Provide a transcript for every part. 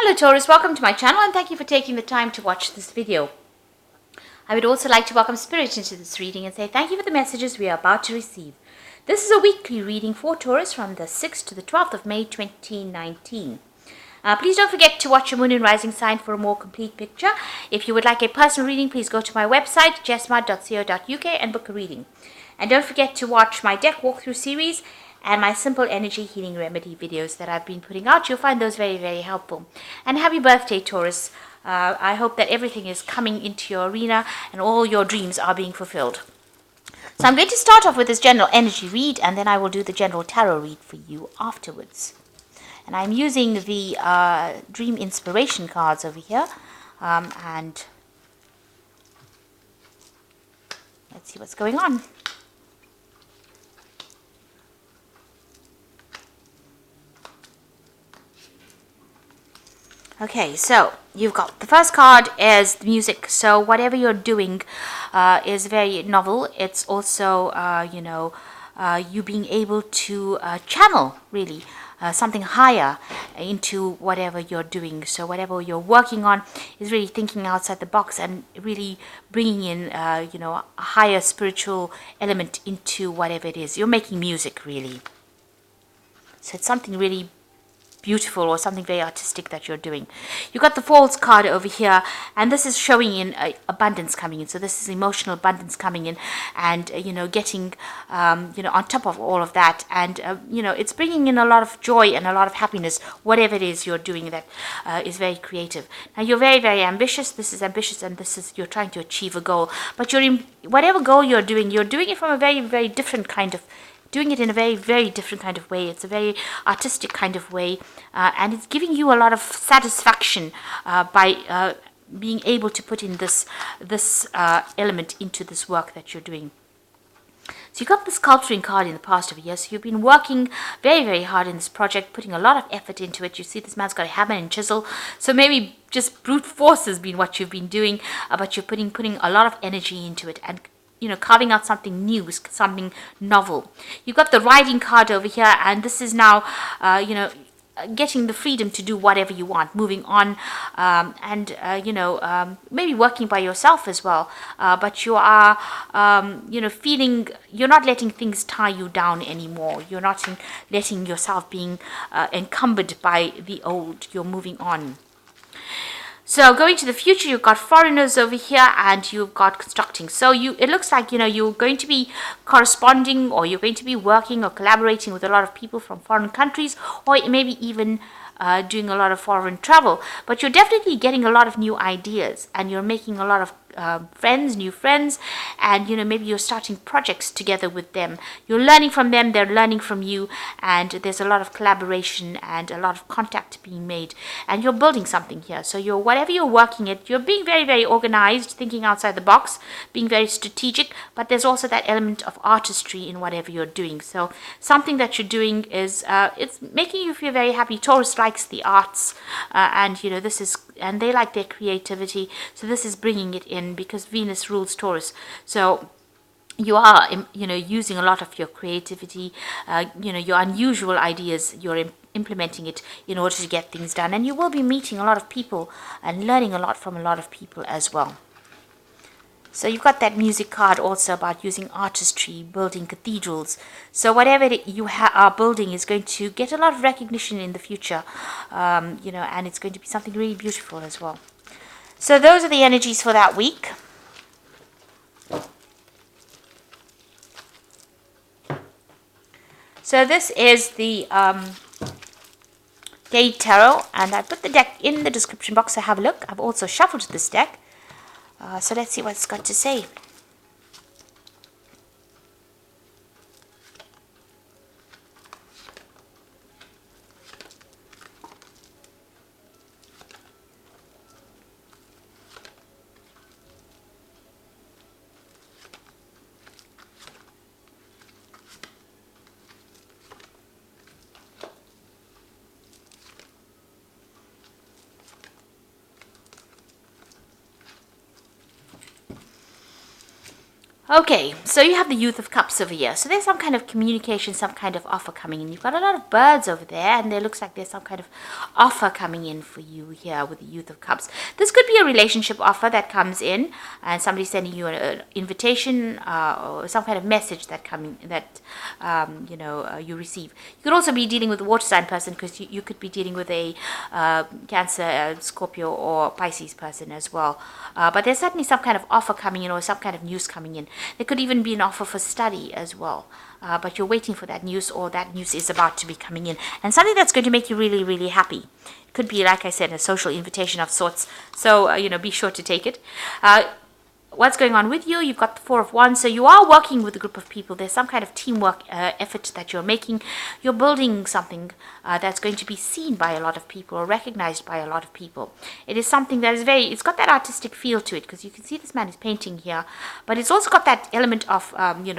Hello Taurus, welcome to my channel and thank you for taking the time to watch this video. I would also like to welcome Spirit into this reading and say thank you for the messages we are about to receive. This is a weekly reading for Taurus from the 6th to the 12th of May 2019. Please don't forget to watch your moon and rising sign for a more complete picture. If you would like a personal reading, please go to my website jessmud.co.uk and book a reading. And don't forget to watch my deck walkthrough series and my simple energy healing remedy videos that I've been putting out. You'll find those very, very helpful. And happy birthday, Taurus. I hope that everything is coming into your arena and all your dreams are being fulfilled. So I'm going to start off with this general energy read, and then I will do the general tarot read for you afterwards. And I'm using the dream inspiration cards over here. And let's see what's going on. Okay, so you've got the first card is the music. So whatever you're doing is very novel. It's also, you being able to channel really something higher into whatever you're doing. So whatever you're working on is really thinking outside the box and really bringing in, a higher spiritual element into whatever it is. You're making music really. So it's something really beautiful or something very artistic that you're doing. You got the Falls card over here, and this is showing in abundance coming in. So this is emotional abundance coming in, and getting on top of all of that, and it's bringing in a lot of joy and a lot of happiness, whatever it is you're doing that is very creative. Now you're very, very ambitious. This is ambitious, and this is you're trying to achieve a goal, but whatever goal you're doing it from a very, very different kind of doing it in a very, very different kind of way. It's a very artistic kind of way, and it's giving you a lot of satisfaction by being able to put in this element into this work that you're doing. So you got the sculpturing card in the past over here. So you've been working very, very hard in this project, putting a lot of effort into it. You see this man's got a hammer and chisel. So maybe just brute force has been what you've been doing, but you're putting a lot of energy into it and carving out something new, something novel. You've got the riding card over here, and this is now, getting the freedom to do whatever you want, moving on, and maybe working by yourself as well. But you are, feeling, you're not letting things tie you down anymore. You're not letting yourself being encumbered by the old. You're moving on. So going to the future, you've got foreigners over here and you've got constructing. So it looks like, you're going to be corresponding, or you're going to be working or collaborating with a lot of people from foreign countries, or maybe even doing a lot of foreign travel. But you're definitely getting a lot of new ideas, and you're making a lot of new friends, and maybe you're starting projects together with them. You're learning from them, they're learning from you, and there's a lot of collaboration and a lot of contact being made, and you're building something here. So whatever you're working at, you're being very, very organized, thinking outside the box, being very strategic, but there's also that element of artistry in whatever you're doing. So something that you're doing is it's making you feel very happy. Taurus likes the arts, and and they like their creativity, so this is bringing it in because Venus rules Taurus. So you are using a lot of your creativity, your unusual ideas. You're implementing it in order to get things done, and you will be meeting a lot of people and learning a lot from a lot of people as well. So you've got that music card also about using artistry, building cathedrals. So whatever you are building is going to get a lot of recognition in the future, and it's going to be something really beautiful as well. So those are the energies for that week. So this is the GayTarot, and I put the deck in the description box, so have a look. I've also shuffled this deck. So let's see what it's got to say. Okay, so you have the Youth of Cups over here. So there's some kind of communication, some kind of offer coming in. You've got a lot of birds over there, and there looks like there's some kind of offer coming in for you here with the Youth of Cups. This could be a relationship offer that comes in, and somebody's sending you an invitation or some kind of message that you receive. You could also be dealing with a water sign person, because you could be dealing with a Cancer, Scorpio, or Pisces person as well. But there's certainly some kind of offer coming in, or some kind of news coming in. There could even be an offer for study as well. But you're waiting for that news, or that news is about to be coming in. And something that's going to make you really, really happy. It could be, like I said, a social invitation of sorts. So, be sure to take it. What's going on with you? You've got the Four of Wands, so you are working with a group of people. There's some kind of teamwork effort that you're making. You're building something that's going to be seen by a lot of people, or recognized by a lot of people. It is something that is it's got that artistic feel to it, because you can see this man is painting here, but it's also got that element of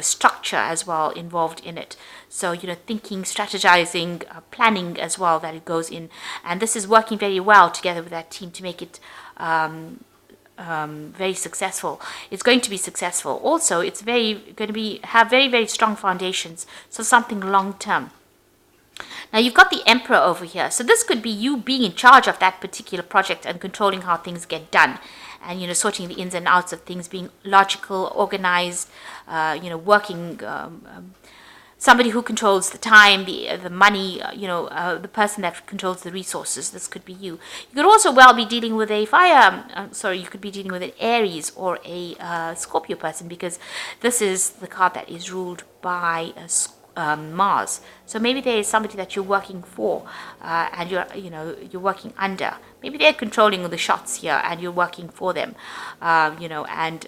structure as well involved in it. So thinking, strategizing, planning as well, that it goes in, and this is working very well together with that team to make it very successful. It's going to be successful. Also, it's have very, very strong foundations. So something long term. Now you've got the Emperor over here. So this could be you being in charge of that particular project and controlling how things get done. And, sorting the ins and outs of things, being logical, organized, working, somebody who controls the time, the money, the person that controls the resources. This could be you. You could also well be dealing with a you could be dealing with an Aries or a Scorpio person, because this is the card that is ruled by Mars. So maybe there is somebody that you're working for, and you're working under. Maybe they're controlling the shots here, and you're working for them, and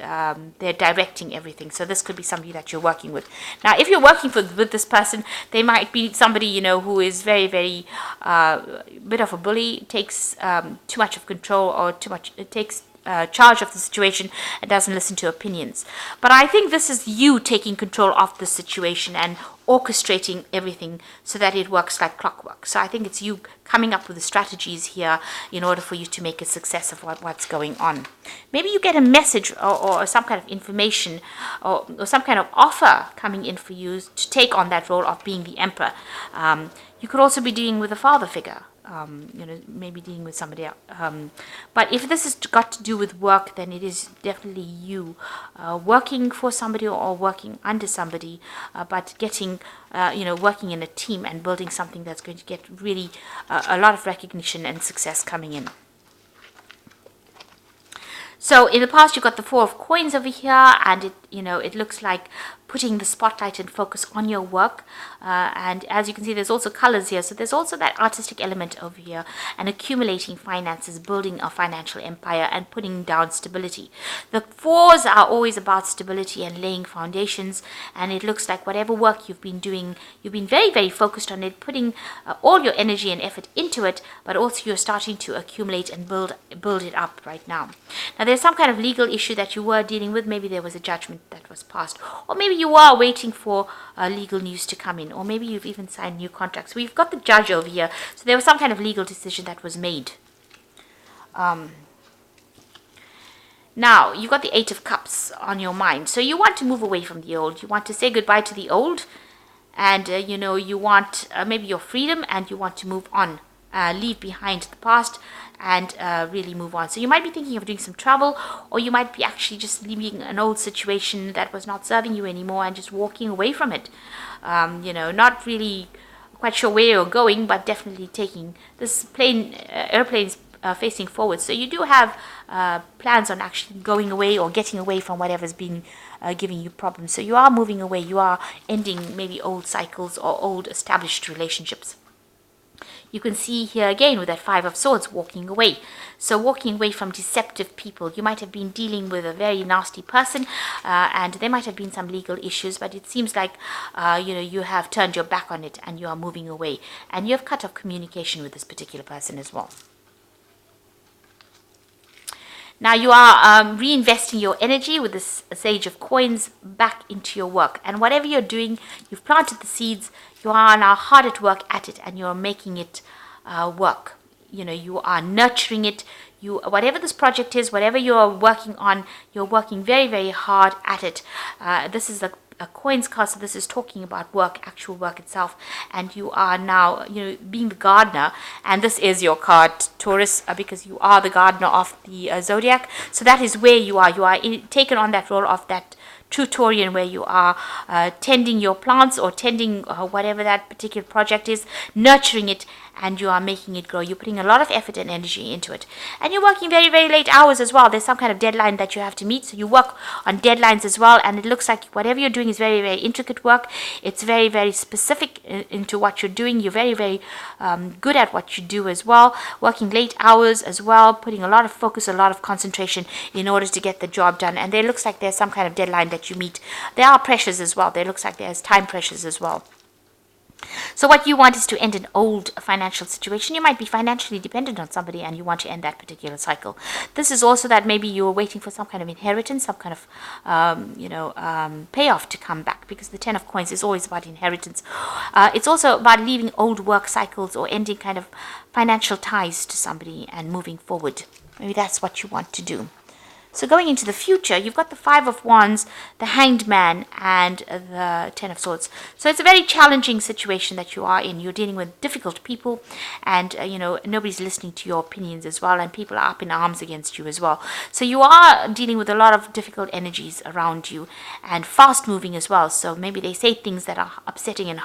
they're directing everything. So this could be somebody that you're working with. Now, if you're working with this person, they might be somebody who is very, very bit of a bully, takes too much of control, or takes charge of the situation and doesn't listen to opinions. But I think this is you taking control of the situation and orchestrating everything so that it works like clockwork. So I think it's you coming up with the strategies here in order for you to make a success of what's going on. Maybe you get a message or some kind of information or some kind of offer coming in for you to take on that role of being the Emperor. You could also be dealing with a father figure. Maybe dealing with somebody else. But if this has got to do with work, then it is definitely you working for somebody or working under somebody, but getting, working in a team and building something that's going to get really a lot of recognition and success coming in. So in the past, you've got the Four of Coins over here, and it looks like putting the spotlight and focus on your work. And as you can see, there's also colors here. So there's also that artistic element over here, and accumulating finances, building a financial empire, and putting down stability. The fours are always about stability and laying foundations. And it looks like whatever work you've been doing, you've been very, very focused on it, putting all your energy and effort into it, but also you're starting to accumulate and build it up right now. Now, there's some kind of legal issue that you were dealing with. Maybe there was a judgment that was passed, or maybe you are waiting for legal news to come in, or maybe you've even signed new contracts. We've got the judge over here, so there was some kind of legal decision that was made. Now, you've got the Eight of Cups on your mind, so you want to move away from the old. You want to say goodbye to the old, and you want maybe your freedom, and you want to move on, leave behind the past, and really move on. So you might be thinking of doing some travel, or you might be actually just leaving an old situation that was not serving you anymore and just walking away from it. Not really quite sure where you're going, but definitely taking this airplane's facing forward. So you do have plans on actually going away or getting away from whatever's been giving you problems. So you are moving away. You are ending maybe old cycles or old established relationships. You can see here again with that Five of Swords, walking away. So walking away from deceptive people. You might have been dealing with a very nasty person, and there might have been some legal issues, but it seems like you have turned your back on it and you are moving away, and you have cut off communication with this particular person as well. Now you are reinvesting your energy with this Sage of Coins back into your work. And whatever you're doing, you've planted the seeds, you are now hard at work at it, and you're making it work. you are nurturing it. Whatever this project is, whatever you're working on, you're working very, very hard at it. This is a coins card, so this is talking about work, actual work itself, and you are now, being the gardener, and this is your card, Taurus, because you are the gardener of the zodiac. So that is where you are. You are taken on that role of that true Taurian, where you are tending your plants or tending whatever that particular project is, nurturing it, and you are making it grow. You're putting a lot of effort and energy into it. And you're working very, very late hours as well. There's some kind of deadline that you have to meet. So you work on deadlines as well. And it looks like whatever you're doing is very, very intricate work. It's very, very specific into what you're doing. You're very, very good at what you do as well. Working late hours as well. Putting a lot of focus, a lot of concentration in order to get the job done. And there looks like there's some kind of deadline that you meet. There are pressures as well. There looks like there's time pressures as well. So what you want is to end an old financial situation. You might be financially dependent on somebody and you want to end that particular cycle. This is also that maybe you're waiting for some kind of inheritance, some kind of, payoff to come back, because the Ten of Coins is always about inheritance. It's also about leaving old work cycles or ending kind of financial ties to somebody and moving forward. Maybe that's what you want to do. So going into the future, you've got the Five of Wands, the Hanged Man, and the Ten of Swords. So it's a very challenging situation that you are in. You're dealing with difficult people, and nobody's listening to your opinions as well, and people are up in arms against you as well. So you are dealing with a lot of difficult energies around you, and fast moving as well. So maybe they say things that are upsetting, and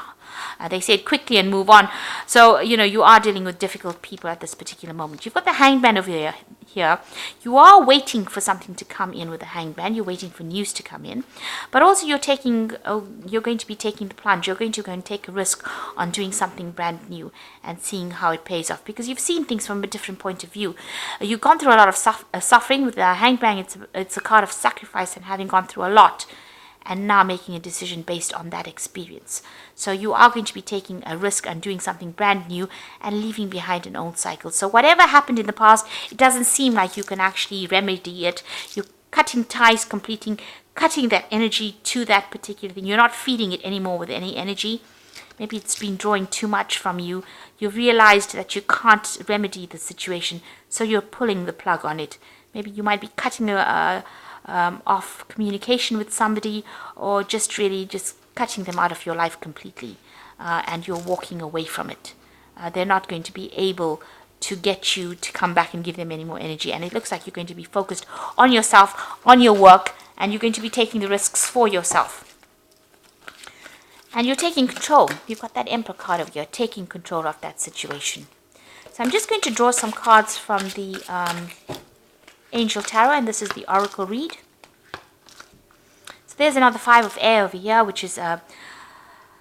they say it quickly and move on. So you are dealing with difficult people at this particular moment. You've got the Hanged Man over here. You are waiting for something to come in with the Hanged Man. You're waiting for news to come in, but also you're going to be taking the plunge. You're going to go and take a risk on doing something brand new and seeing how it pays off, because you've seen things from a different point of view. You've gone through a lot of suffering with the Hanged Man. It's a card of sacrifice and having gone through a lot, and now making a decision based on that experience. So you are going to be taking a risk and doing something brand new and leaving behind an old cycle. So whatever happened in the past, it doesn't seem like you can actually remedy it. You're cutting ties, cutting that energy to that particular thing. You're not feeding it anymore with any energy. Maybe it's been drawing too much from you. You've realized that you can't remedy the situation, so you're pulling the plug on it. Maybe you might be cutting off communication with somebody, or just cutting them out of your life completely, and you're walking away from it. They're not going to be able to get you to come back and give them any more energy, and it looks like you're going to be focused on yourself, on your work, and you're going to be taking the risks for yourself. And you're taking control. You've got that Emperor card over here, taking control of that situation. So I'm just going to draw some cards from the Angel Tarot, and this is the Oracle read. So there's another Five of Air over here, which is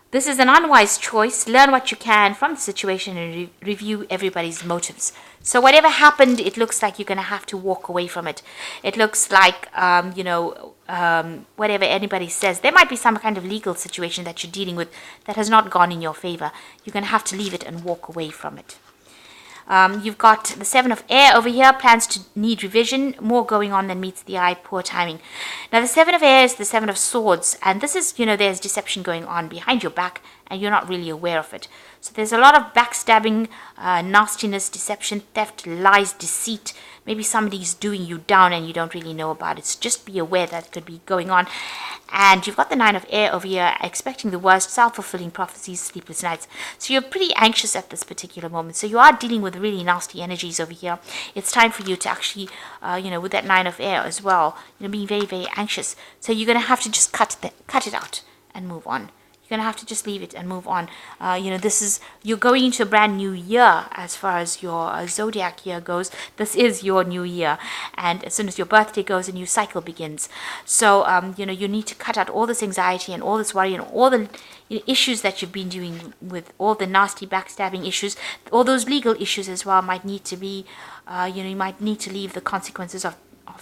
this is an unwise choice. Learn what you can from the situation and review everybody's motives. So whatever happened, it looks like you're going to have to walk away from it. It looks like, whatever anybody says, there might be some kind of legal situation that you're dealing with that has not gone in your favor. You're going to have to leave it and walk away from it. You've got the Seven of Air over here, plans to need revision, more going on than meets the eye, poor timing. Now the Seven of Air is the Seven of Swords, and this is, there's deception going on behind your back and you're not really aware of it. So there's a lot of backstabbing, nastiness, deception, theft, lies, deceit. Maybe somebody's doing you down and you don't really know about it. So just be aware that could be going on. And you've got the Nine of Air over here, expecting the worst, self-fulfilling prophecies, sleepless nights. So you're pretty anxious at this particular moment. So you are dealing with really nasty energies over here. It's time for you to actually, with that Nine of Air as well, being very, very anxious. So you're going to have to just cut it out and move on. You're going to have to just leave it and move on. You're going into a brand new year as far as your zodiac year goes. This is your new year. And as soon as your birthday goes, a new cycle begins. So, you need to cut out all this anxiety and all this worry and all the issues that you've been doing with all the nasty backstabbing issues. All those legal issues as well might need to be, you might need to leave the consequences of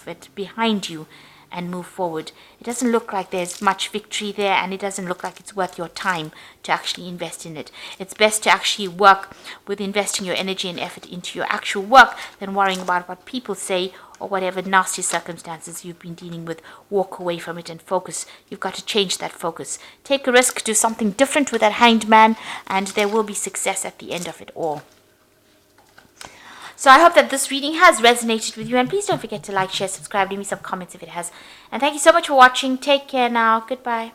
it behind you and move forward. It doesn't look like there's much victory there, and it doesn't look like it's worth your time to actually invest in it. It's best to actually work with investing your energy and effort into your actual work than worrying about what people say or whatever nasty circumstances you've been dealing with. Walk away from it and focus. You've got to change that focus. Take a risk, do something different with that Hanged Man, and there will be success at the end of it all. So I hope that this reading has resonated with you, and please don't forget to like, share, subscribe, leave me some comments if it has. And thank you so much for watching. Take care now. Goodbye.